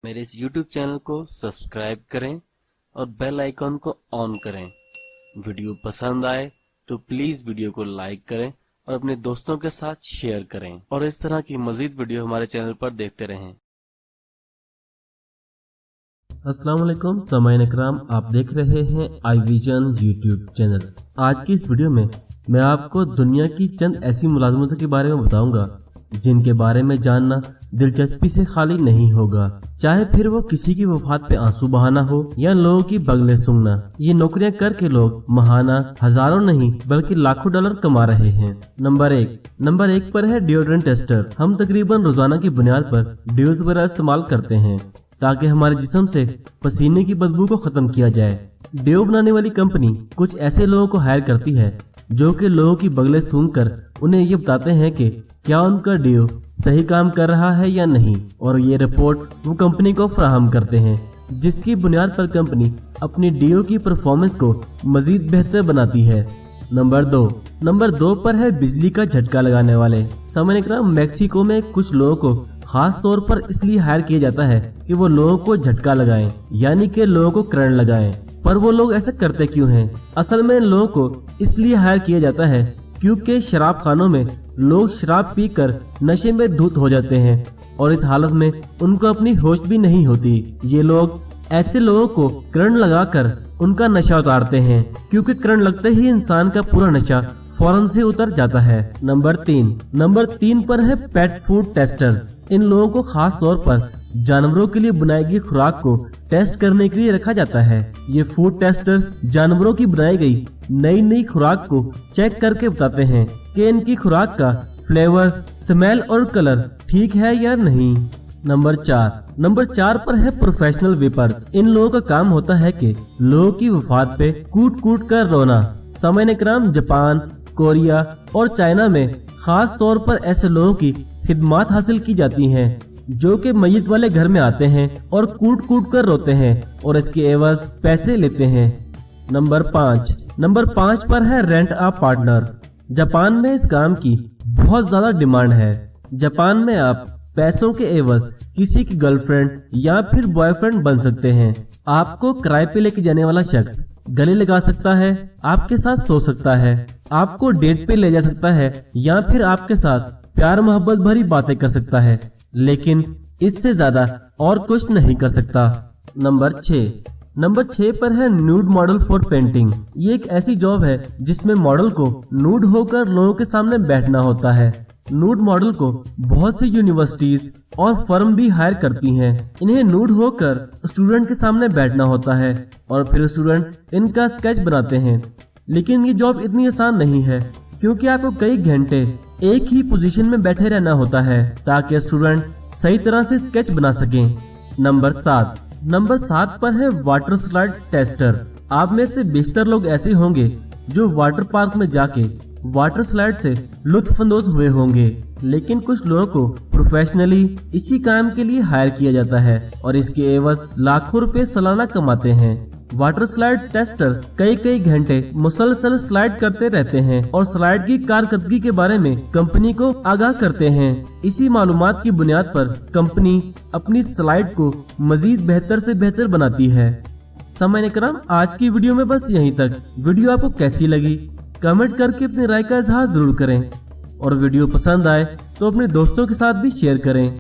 मेरे इस YouTube channel को सब्सक्राइब करें और बेल आइकॉन को ऑन करें। वीडियो पसंद आए तो प्लीज वीडियो को लाइक करें और अपने दोस्तों के साथ शेयर करें और इस तरह की मजीद वीडियो हमारे चैनल पर देखते रहें। अस्सलाम वालेकुम सामाईन इकराम, आप देख रहे हैं आई विजन यूट्यूब चैनल। आज की इस वीडियो में मैं आपको दुनिया की चंद ऐसी मुलाजमतों के बारे में बताऊंगा जिनके बारे में जानना दिलचस्पी से खाली नहीं होगा, चाहे फिर वो किसी की वफात पे आंसू बहाना हो या लोगों की बगले सूंघना। ये नौकरियां करके लोग महाना हजारों नहीं बल्कि लाखों डॉलर कमा रहे हैं। नंबर एक पर है डिओड्रेंट टेस्टर। हम तकरीबन रोजाना की बुनियाद पर डिओज वगैरह इस्तेमाल करते हैं ताकि हमारे जिस्म से पसीने की बदबू को खत्म किया जाए। डिओ बनाने वाली कंपनी कुछ ऐसे लोगों को हायर करती है जो कि लोगों की बगले सूंघकर उन्हें ये बताते हैं कि क्या उनका डिओ सही काम कर रहा है या नहीं, और ये रिपोर्ट वो कंपनी को फराहम करते हैं, जिसकी बुनियाद पर कंपनी अपनी डिओ की परफॉर्मेंस को मजीद बेहतर बनाती है। नंबर दो पर है बिजली का झटका लगाने वाले। सामान्य क्रम मैक्सिको में कुछ लोगों को खास तौर पर इसलिए हायर किया जाता है कि वो लोगों को झटका लगाएं, यानी कि लोगों को करंट लगाएं। पर वो लोग ऐसा करते क्यों हैं? असल में लोगों को इसलिए हायर किया जाता है क्योंकि शराब खानों में लोग शराब पीकर नशे में धुत हो जाते हैं और इस हालत में उनको अपनी होश भी नहीं होती। ये लोग ऐसे लोगों को करंट लगाकर उनका नशा उतारते हैं, क्योंकि करंट लगते ही इंसान का पूरा नशा फौरन से उतर जाता है। नंबर तीन पर है पेट फूड टेस्टर। इन लोगों को खास तौर पर जानवरों के लिए बनाई गई खुराक को टेस्ट करने के लिए रखा जाता है। ये फूड टेस्टर्स जानवरों की बनाई गई नई खुराक को चेक करके बताते हैं कि इनकी खुराक का फ्लेवर, स्मेल और कलर ठीक है या नहीं। नंबर चार पर है प्रोफेशनल वीपर। इन लोगों का काम होता है कि लोगों की वफात पे कूट कर रोना। सामान्य क्रम जापान, कोरिया और चाइना में खास तौर पर ऐसे लोगों की खिदमत हासिल की जाती हैं जो कि मैयत वाले घर में आते हैं और कूट कर रोते हैं और इसके एवज पैसे लेते हैं। नंबर पाँच पर है रेंट अ पार्टनर। जापान में इस काम की बहुत ज्यादा डिमांड है। जापान में आप पैसों के एवज किसी की गर्लफ्रेंड या फिर बॉयफ्रेंड बन सकते हैं। आपको किराए पे लेके जाने वाला शख्स गले लगा सकता है, आपके साथ सो सकता है, आपको डेट पे ले जा सकता है या फिर आपके साथ प्यार मोहब्बत भरी बातें कर सकता है, लेकिन इससे ज्यादा और कुछ नहीं कर सकता। नंबर 6 पर है न्यूड मॉडल फॉर पेंटिंग। ये एक ऐसी जॉब है जिसमें मॉडल को न्यूड होकर लोगों के सामने बैठना होता है। न्यूड मॉडल को बहुत सी यूनिवर्सिटीज और फर्म भी हायर करती हैं। इन्हें न्यूड होकर स्टूडेंट के सामने बैठना होता है और फिर स्टूडेंट इनका स्केच बनाते हैं। लेकिन ये जॉब इतनी आसान नहीं है, क्योंकि आपको कई घंटे एक ही पोजीशन में बैठे रहना होता है ताकि स्टूडेंट सही तरह से स्केच बना सकें। नंबर 7 पर है वाटर स्लाइड टेस्टर। आप में से बेशतर लोग ऐसे होंगे जो वाटर पार्क में जाके वाटर स्लाइड से लुत्फानंदोज हुए होंगे, लेकिन कुछ लोगों को प्रोफेशनली इसी काम के लिए हायर किया जाता है और इसके एवज लाखों रुपए सालाना कमाते हैं। वाटर स्लाइड टेस्टर कई घंटे मुसलसल स्लाइड करते रहते हैं और स्लाइड की कारकर्दगी के बारे में कंपनी को आगाह करते हैं। इसी मालूमात की बुनियाद पर कंपनी अपनी स्लाइड को मजीद बेहतर से बेहतर बनाती है। सामान्य करम, आज की वीडियो में बस यहीं तक। वीडियो आपको कैसी लगी कमेंट करके अपनी राय का इजहार जरूर करें और वीडियो पसंद आए तो अपने दोस्तों के साथ भी शेयर करें।